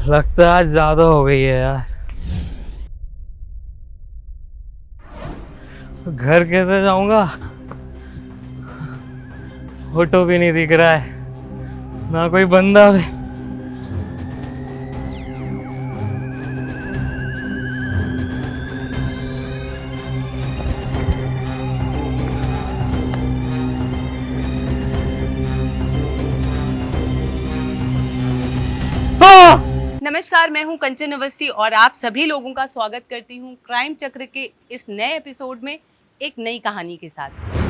लगता है आज ज्यादा हो गई है यार। घर कैसे जाऊंगा? ऑटो भी नहीं दिख रहा है, ना कोई बंदा भी। नमस्कार, मैं हूं कंचन अवस्थी और आप सभी लोगों का स्वागत करती हूं क्राइम चक्र के इस नए एपिसोड में एक नई कहानी के साथ।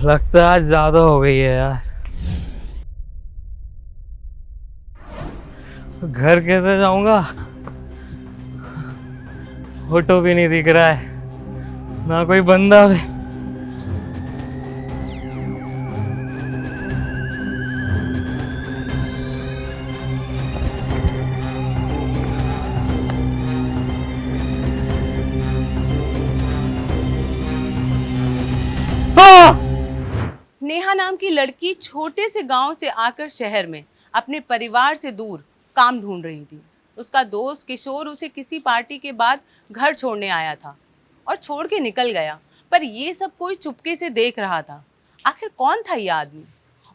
लगता है आज ज्यादा हो गई है यार। घर कैसे जाऊंगा? ऑटो भी नहीं दिख रहा है, ना कोई बंदा भी। नेहा नाम की लड़की छोटे से गांव से आकर शहर में अपने परिवार से दूर काम ढूंढ रही थी। उसका दोस्त किशोर उसे किसी पार्टी के बाद घर छोड़ने आया था और छोड़ के निकल गया, पर ये सब कोई चुपके से देख रहा था। आखिर कौन था ये आदमी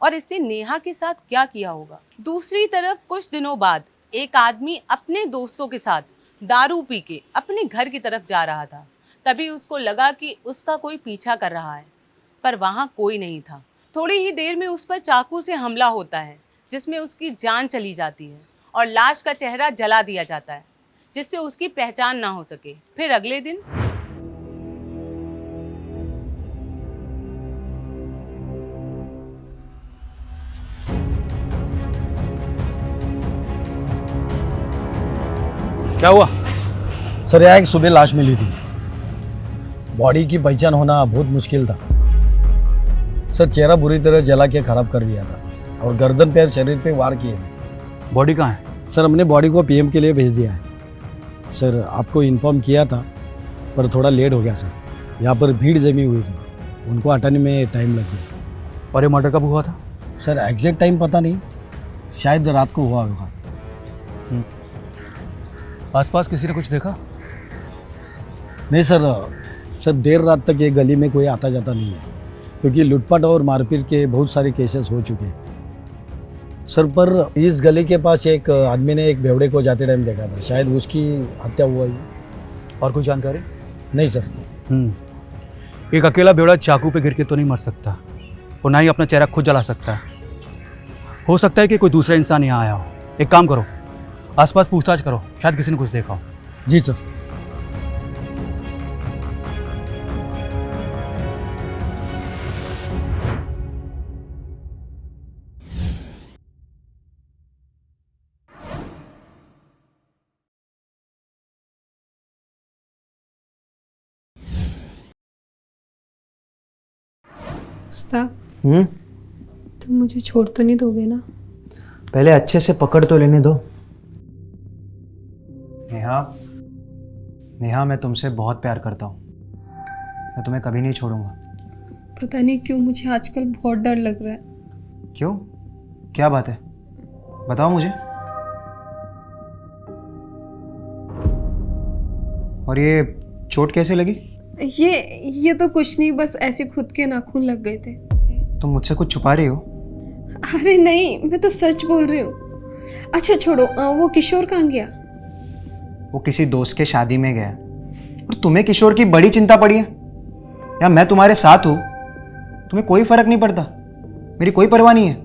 और इससे नेहा के साथ क्या किया होगा? दूसरी तरफ कुछ दिनों बाद एक आदमी अपने दोस्तों के साथ दारू पी के अपने घर की तरफ जा रहा था। तभी उसको लगा कि उसका कोई पीछा कर रहा है, पर वहां कोई नहीं था। थोड़ी ही देर में उस पर चाकू से हमला होता है, जिसमें उसकी जान चली जाती है और लाश का चेहरा जला दिया जाता है, जिससे उसकी पहचान ना हो सके। फिर अगले दिन क्या हुआ? सर यहाँ एक सुबह लाश मिली थी। बॉडी की पहचान होना बहुत मुश्किल था। सर चेहरा बुरी तरह जला के खराब कर दिया था और गर्दन पे और शरीर पे वार किए थे। बॉडी कहाँ है? सर हमने बॉडी को पीएम के लिए भेज दिया है। सर आपको इन्फॉर्म किया था पर थोड़ा लेट हो गया सर। यहाँ पर भीड़ जमी हुई थी, उनको हटाने में टाइम लग गया। और ये मर्डर कब हुआ था? सर एग्जैक्ट टाइम पता नहीं, शायद रात को हुआ होगा। आसपास किसी ने कुछ देखा? नहीं सर, सर देर रात तक ये गली में कोई आता जाता नहीं है, क्योंकि लूटपाट और मारपीट के बहुत सारे केसेस हो चुके हैं सर। पर इस गली के पास एक आदमी ने एक बेवड़े को जाते टाइम देखा था, शायद उसकी हत्या हुआ ही। और कोई जानकारी? नहीं सर। एक अकेला बेवड़ा चाकू पे गिर के तो नहीं मर सकता, और ना ही अपना चेहरा खुद जला सकता है। हो सकता है कि कोई दूसरा इंसान यहाँ आया हो। एक काम करो, आसपास पूछताछ करो, शायद किसी ने कुछ देखा हो। जी सर। उस्ताद, तुम मुझे छोड़ तो नहीं दोगे ना? पहले अच्छे से पकड़ तो लेने दो। नेहा, नेहा, मैं तुमसे बहुत प्यार करता हूँ। मैं तुम्हें कभी नहीं छोड़ूंगा। पता नहीं क्यों मुझे आजकल बहुत डर लग रहा है। क्यों? क्या बात है? बताओ मुझे। और ये चोट कैसे लगी? ये तो कुछ नहीं, बस ऐसे खुद के नाखून लग गए थे। तुम मुझसे कुछ छुपा रही हो? अरे नहीं, मैं तो सच बोल रही हूँ। अच्छा छोड़ो, वो किशोर कहाँ गया? वो किसी दोस्त के शादी में गया। और तुम्हें किशोर की बड़ी चिंता पड़ी है? या मैं तुम्हारे साथ हूँ, तुम्हें कोई फर्क नहीं पड़ता? मेरी कोई परवाह नहीं है?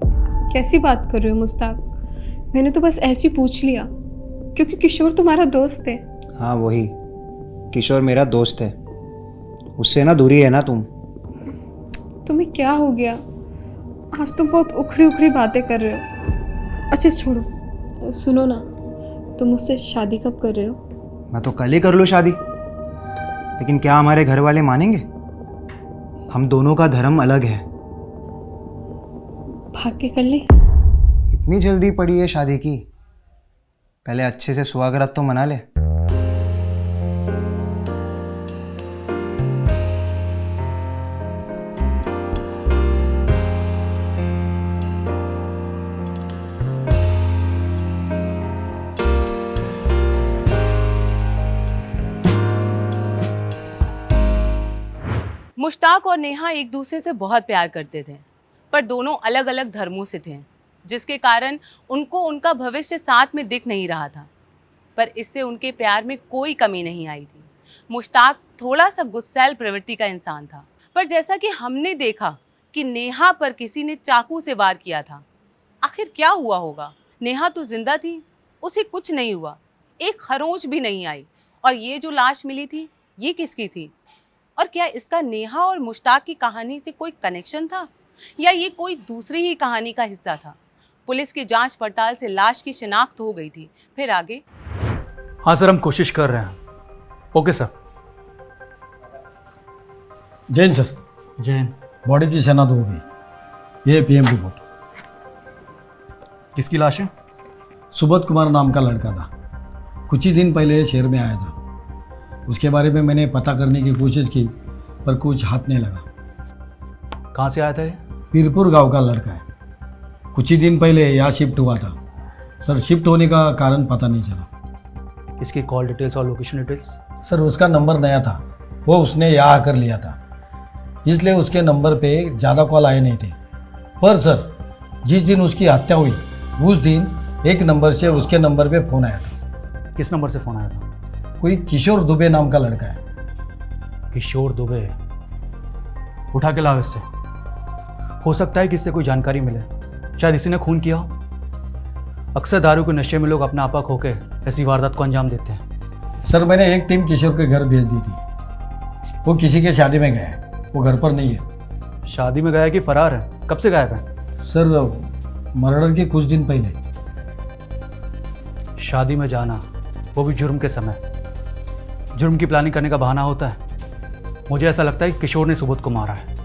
कैसी बात कर रहे हो मुस्ताक? मैंने तो बस ऐसे ही पूछ लिया, क्योंकि किशोर तुम्हारा दोस्त है। हाँ वही, किशोर मेरा दोस्त है। उससे ना दूरी है ना तुम। तुम्हें क्या हो गया? आज तुम बहुत उखड़ी उखड़ी बातें कर रहे हो। अच्छा छोड़ो, सुनो ना, तुम मुझसे शादी कब कर रहे हो? मैं तो कल ही कर लूँ शादी, लेकिन क्या हमारे घर वाले मानेंगे? हम दोनों का धर्म अलग है। भाग के कर ले। इतनी जल्दी पड़ी है शादी की? पहले अच्छे से सुहागरात तो मना ले। मुश्ताक और नेहा एक दूसरे से बहुत प्यार करते थे, पर दोनों अलग अलग धर्मों से थे, जिसके कारण उनको उनका भविष्य साथ में दिख नहीं रहा था। पर इससे उनके प्यार में कोई कमी नहीं आई थी। मुश्ताक थोड़ा सा गुस्सैल प्रवृत्ति का इंसान था, पर जैसा कि हमने देखा कि नेहा पर किसी ने चाकू से वार किया था। आखिर क्या हुआ होगा? नेहा तो जिंदा थी, उसे कुछ नहीं हुआ, एक खरोंच भी नहीं आई। और ये जो लाश मिली थी, ये किसकी थी? और क्या इसका नेहा और मुश्ताक की कहानी से कोई कनेक्शन था, या ये कोई दूसरी ही कहानी का हिस्सा था? पुलिस की जांच पड़ताल से लाश की शिनाख्त हो गई थी। फिर आगे? हाँ सर, हम कोशिश कर रहे हैं। Okay sir. Jain sir, Jain. Body की शनाख्त हो गई। ये पीएम रिपोर्ट। किसकी लाश है? सुबोध कुमार नाम का लड़का था, कुछ ही दिन पहले शहर में आया था। उसके बारे में मैंने पता करने की कोशिश की, पर कुछ हाथ नहीं लगा। कहाँ से आया था ये? पीरपुर गांव का लड़का है, कुछ ही दिन पहले यहाँ शिफ्ट हुआ था। सर शिफ्ट होने का कारण पता नहीं चला। इसकी कॉल डिटेल्स और लोकेशन डिटेल्स? सर उसका नंबर नया था, वो उसने यहाँ आकर लिया था, इसलिए उसके नंबर पे ज़्यादा कॉल आए नहीं थे। पर सर जिस दिन उसकी हत्या हुई, उस दिन एक नंबर से उसके नंबर पे फ़ोन आया था। किस नंबर से फ़ोन आया था? कोई किशोर दुबे नाम का लड़का है। किशोर दुबे? उठा के लाओ इससे। हो सकता है कि इससे कोई जानकारी मिले, शायद इसी ने खून किया हो। अक्सर दारू के नशे में लोग अपना आपा खो के ऐसी वारदात को अंजाम देते हैं। सर मैंने एक टीम किशोर के घर भेज दी थी, वो किसी के शादी में गया है, वो घर पर नहीं है। शादी में गया है कि फरार है? कब से गायब है? सर मर्डर के कुछ दिन पहले। शादी में जाना, वो भी जुर्म के समय, जुर्म की प्लानिंग करने का बहाना होता है। मुझे ऐसा लगता है कि किशोर ने सुबोध को मारा है।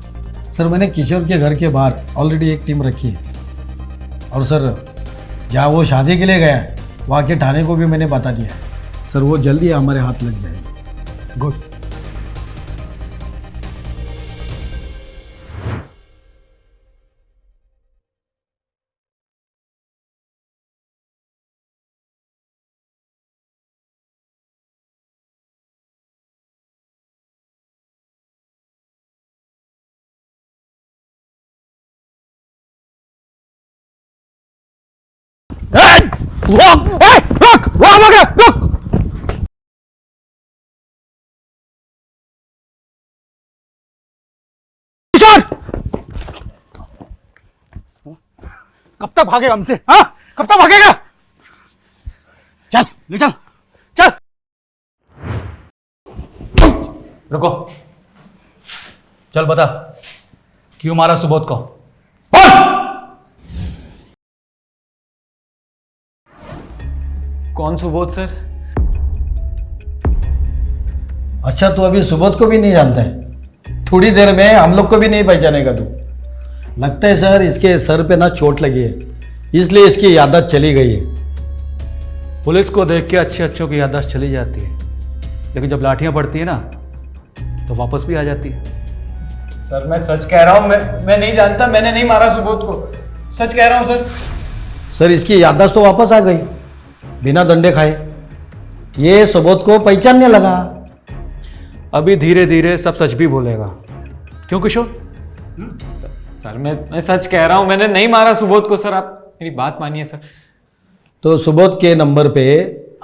सर मैंने किशोर के घर के बाहर ऑलरेडी एक टीम रखी है, और सर जहाँ वो शादी के लिए गया है वहाँ के थाने को भी मैंने बता दिया है। सर वो जल्दी हमारे हाथ लग जाएगी। गुड। कब तक भागेगा हमसे? हाँ, कब तक भागेगा? चल ले चल चल। रुको, चल बता क्यों मारा सुबोध को? कौन सुबोध सर? अच्छा, तू अभी सुबोध को भी नहीं जानता है? थोड़ी देर में हम लोग को भी नहीं पहचानेगा तू। लगता है सर इसके सर पे ना चोट लगी है, इसलिए इसकी याददाश्त चली गई है। पुलिस को देख के अच्छे अच्छों की याददाश्त चली जाती है, लेकिन जब लाठियां पड़ती है ना तो वापस भी आ जाती है। सर मैं सच कह रहा हूँ, मैं नहीं जानता, मैंने नहीं मारा सुबोध को, सच कह रहा हूँ सर। सर इसकी याददाश्त तो वापस आ गई बिना डंडे खाए। ये सुबोध को पहचानने लगा। अभी धीरे धीरे सब सच भी बोलेगा। क्यों किशोर? सर मैं सच कह रहा हूँ, मैंने नहीं मारा सुबोध को सर, आप मेरी बात मानिए सर। तो सुबोध के नंबर पे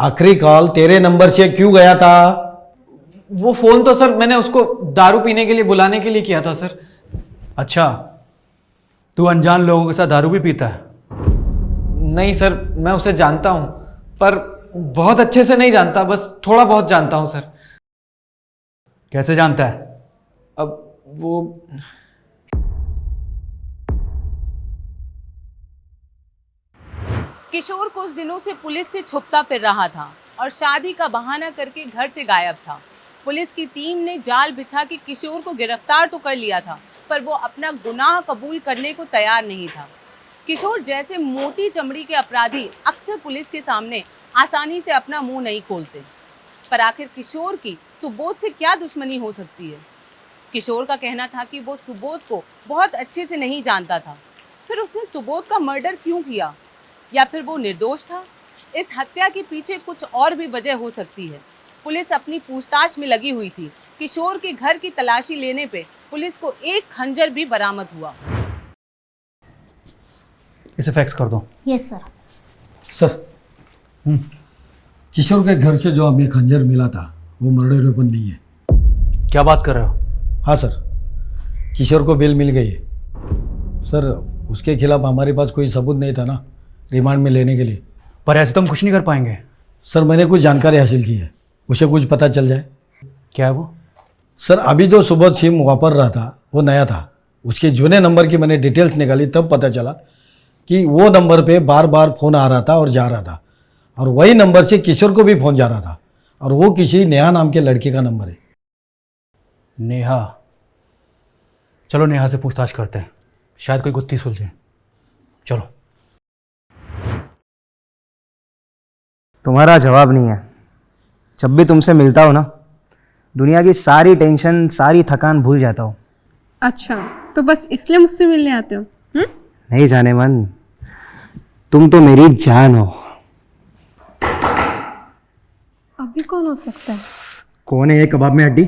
आखिरी कॉल तेरे नंबर से क्यों गया था? वो फोन तो सर मैंने उसको दारू पीने के लिए बुलाने के लिए किया था सर। अच्छा, तू अनजान लोगों के साथ दारू भी पीता है? नहीं सर, मैं उसे जानता हूँ, पर बहुत अच्छे से नहीं जानता, बस थोड़ा बहुत जानता हूँ सर। कैसे जानता है? अब वो किशोर कुछ दिनों से पुलिस से छुपता फिर रहा था और शादी का बहाना करके घर से गायब था। पुलिस की टीम ने जाल बिछा के किशोर को गिरफ्तार तो कर लिया था, पर वो अपना गुनाह कबूल करने को तैयार नहीं था। किशोर जैसे मोटी चमड़ी के अपराधी अक्सर पुलिस के सामने आसानी से अपना मुंह नहीं खोलते, पर आखिर किशोर की सुबोध से क्या दुश्मनी हो सकती है? किशोर का कहना था कि वो सुबोध को बहुत अच्छे से नहीं जानता था, फिर उसने सुबोध का मर्डर क्यों किया? या फिर वो निर्दोष था? इस हत्या के पीछे कुछ और भी वजह हो सकती है। पुलिस अपनी पूछताछ में लगी हुई थी। किशोर के घर की तलाशी लेने पे पुलिस को एक खंजर भी बरामद हुआ। इसे फैक्स कर दो। Yes sir. सर किशोर के घर से जो हमें खंजर मिला था वो मर्डर वेपन नहीं है। क्या बात कर रहे हो? हाँ सर, किशोर को बेल मिल गई है। सर उसके खिलाफ हमारे पास कोई सबूत नहीं था ना रिमांड में लेने के लिए। पर ऐसे तो हम कुछ नहीं कर पाएंगे। सर मैंने कुछ जानकारी हासिल की है, उसे कुछ पता चल जाए। क्या है वो? सर अभी जो सुबोध सिम वापर रहा था वो नया था। उसके जुने नंबर की मैंने डिटेल्स निकाली, तब पता चला कि वो नंबर पे बार बार फ़ोन आ रहा था और जा रहा था, और वही नंबर से किशोर को भी फ़ोन जा रहा था, और वो किसी नेहा नाम के लड़के का नंबर है। नेहा? चलो नेहा से पूछताछ करते हैं, शायद कोई गुत्थी सुलझे। चलो। तुम्हारा जवाब नहीं है। जब भी तुमसे मिलता हो ना, दुनिया की सारी टेंशन, सारी थकान भूल जाता हूँ। अच्छा, तो बस इसलिए मुझसे मिलने आते हो? नहीं जाने मन, तुम तो मेरी जान हो। अभी कौन हो सकता है? कौन है ये कबाब में हड्डी?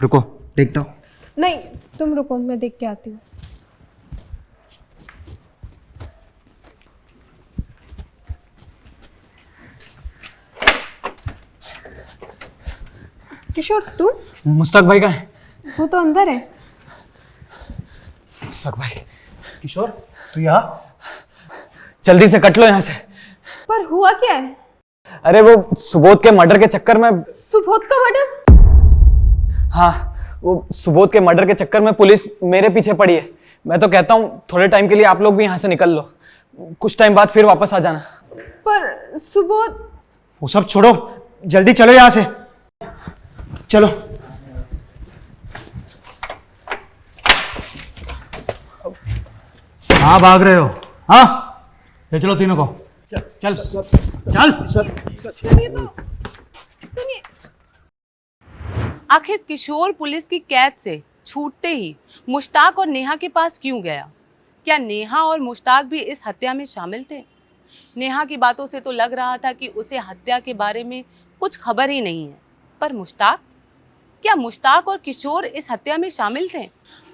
रुको देखता हूँ। नहीं, तुम रुको, मैं देख के आती हूँ। किशोर तू? मुस्तक भाई का है? वो तो अंदर है। मुस्तक भाई, किशोर तू यहाँ? जल्दी से कट लो यहाँ से। पर हुआ क्या है? अरे वो सुबोध के मर्डर के चक्कर में। सुबोध का मर्डर? हाँ, वो सुबोध के मर्डर के चक्कर में पुलिस मेरे पीछे पड़ी है। मैं तो कहता हूँ थोड़े टाइम के लिए आप लोग भी यहाँ से निकल लो, कुछ टाइम बाद फिर वापस आ जाना। पर सुबोध? वो सब छोड़ो, जल्दी चलो यहाँ से, चलो। हाँ भाग रहे हो? हाँ ले चलो तीनों को। चल चल सर। सुनिए तो, सुनिए। आखिर किशोर पुलिस की कैद से छूटते ही मुश्ताक और नेहा के पास क्यों गया? क्या नेहा और मुश्ताक भी इस हत्या में शामिल थे? नेहा की बातों से तो लग रहा था कि उसे हत्या के बारे में कुछ खबर ही नहीं है, पर मुश्ताक? क्या मुश्ताक और किशोर इस हत्या में शामिल थे?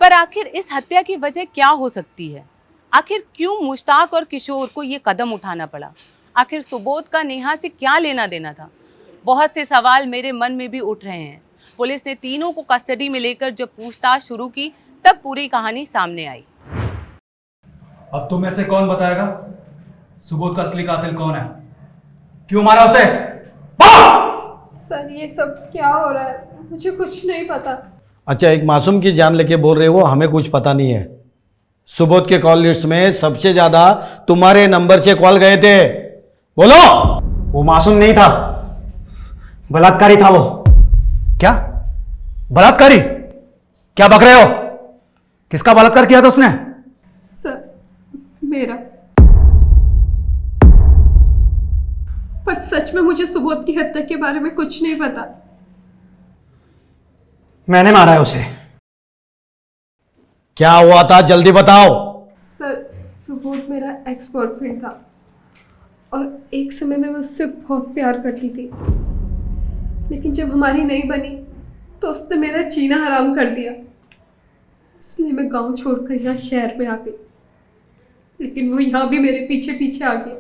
पर आखिर इस हत्या की वजह क्या हो सकती है? आखिर क्यों मुश्ताक और किशोर को ये कदम उठाना पड़ा? आखिर सुबोध का नेहा से क्या लेना देना था? बहुत से सवाल मेरे मन में भी उठ रहे हैं। पुलिस ने तीनों को कस्टडी में लेकर जब पूछताछ शुरू की तब पूरी कहानी सामने आई। अब तुम में से कौन बताएगा सुबोध का असली कातिल कौन है? क्यों मारा उसे? सर ये सब क्या हो रहा है, मुझे कुछ नहीं पता। अच्छा, एक मासूम की जान लेके बोल रहे हो हमें कुछ पता नहीं है? सुबोध के कॉल लिस्ट में सबसे ज्यादा तुम्हारे नंबर से कॉल गए थे, बोलो। वो मासूम नहीं था, बलात्कारी था वो। क्या बलात्कारी? क्या बक रहे हो? किसका बलात्कार किया था उसने? सर मेरा। पर सच में मुझे सुबोध की हत्या के बारे में कुछ नहीं पता। मैंने मारा है उसे। क्या हुआ था जल्दी बताओ। सर सुबोध मेरा एक्स बॉयफ्रेंड था और एक समय में मैं उससे बहुत प्यार करती थी, लेकिन जब हमारी नहीं बनी तो उसने मेरा जीना हराम कर दिया। इसलिए मैं गांव छोड़कर यहाँ शहर में आ गई, लेकिन वो यहाँ भी मेरे पीछे पीछे आ गया।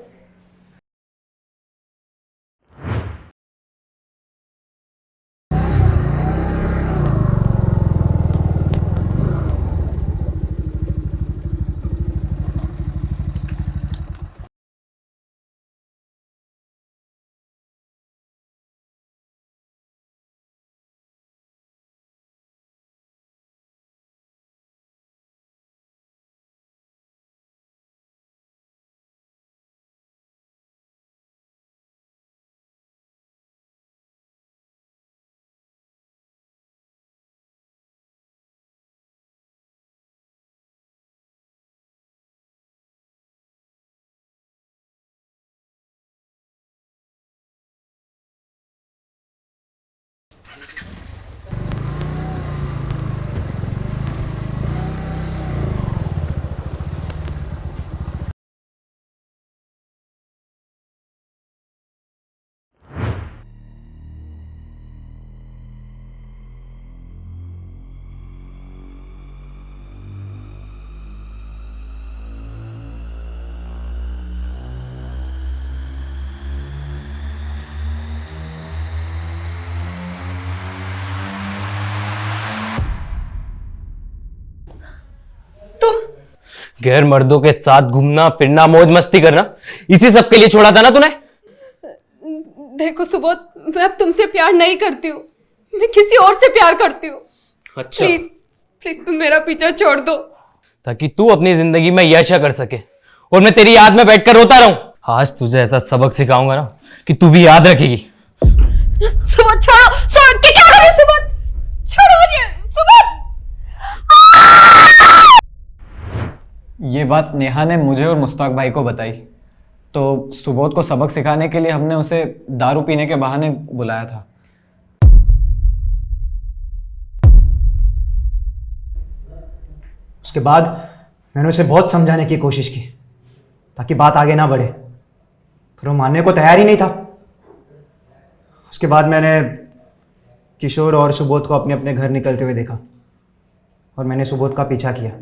गैर मर्दों के साथ घूमना फिरना मौज मस्ती करना इसी सब के लिए छोड़ा था ना तूने? देखो सुबोध, मैं अब तुमसे प्यार नहीं करती हूँ, मैं किसी और से प्यार करती हूँ। अच्छा, प्लीज प्लीज तुम मेरा पीछा छोड़ दो। ताकि तू अपनी जिंदगी में यश कर सके और मैं तेरी याद में बैठकर रोता रहूं। आज तुझे ऐसा सबक सिखाऊंगा ना कि तू भी याद रखेगी। सुबोध छोड़ो, सुबोध क्या कर रहे हो? सुबोध छोड़ो मुझे, सुबोध। ये बात नेहा ने मुझे और मुश्ताक भाई को बताई, तो सुबोध को सबक सिखाने के लिए हमने उसे दारू पीने के बहाने बुलाया था। उसके बाद मैंने उसे बहुत समझाने की कोशिश की ताकि बात आगे ना बढ़े, फिर वो मानने को तैयार ही नहीं था। उसके बाद मैंने किशोर और सुबोध को अपने अपने घर निकलते हुए देखा और मैंने सुबोध का पीछा किया।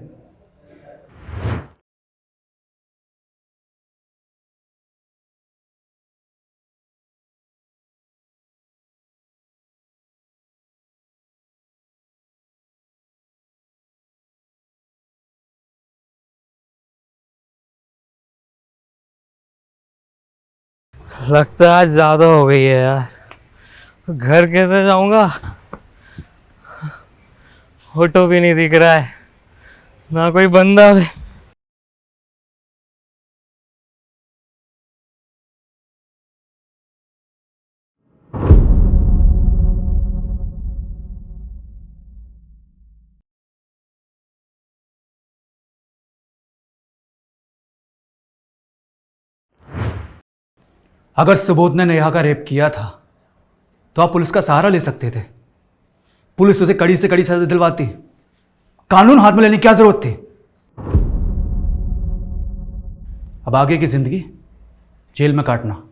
लगता है आज ज्यादा हो गई है यार। घर कैसे जाऊंगा? ऑटो भी नहीं दिख रहा है, ना कोई बंदा भी। अगर सुबोध ने नेहा का रेप किया था तो आप पुलिस का सहारा ले सकते थे। पुलिस उसे कड़ी से कड़ी सजा दिलवाती, कानून हाथ में लेने की क्या जरूरत थी? अब आगे की जिंदगी जेल में काटना।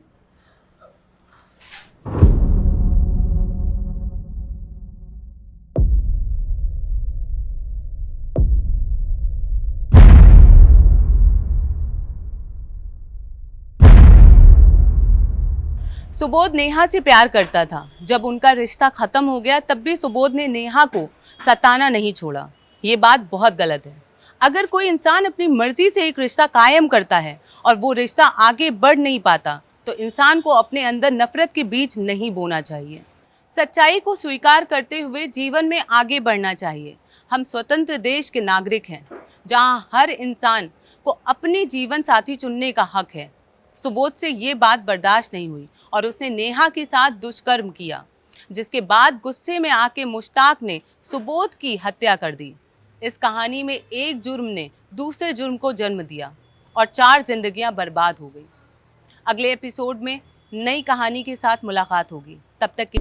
सुबोध नेहा से प्यार करता था। जब उनका रिश्ता खत्म हो गया तब भी सुबोध ने नेहा को सताना नहीं छोड़ा। ये बात बहुत गलत है। अगर कोई इंसान अपनी मर्जी से एक रिश्ता कायम करता है और वो रिश्ता आगे बढ़ नहीं पाता तो इंसान को अपने अंदर नफरत के बीज नहीं बोना चाहिए। सच्चाई को स्वीकार करते हुए जीवन में आगे बढ़ना चाहिए। हम स्वतंत्र देश के नागरिक हैं जहां हर इंसान को अपनी जीवन साथी चुनने का हक है। सुबोध से ये बात बर्दाश्त नहीं हुई और उसने नेहा के साथ दुष्कर्म किया, जिसके बाद गुस्से में आके मुश्ताक ने सुबोध की हत्या कर दी। इस कहानी में एक जुर्म ने दूसरे जुर्म को जन्म दिया और 4 जिंदगियां बर्बाद हो गई। अगले एपिसोड में नई कहानी के साथ मुलाकात होगी। तब तक के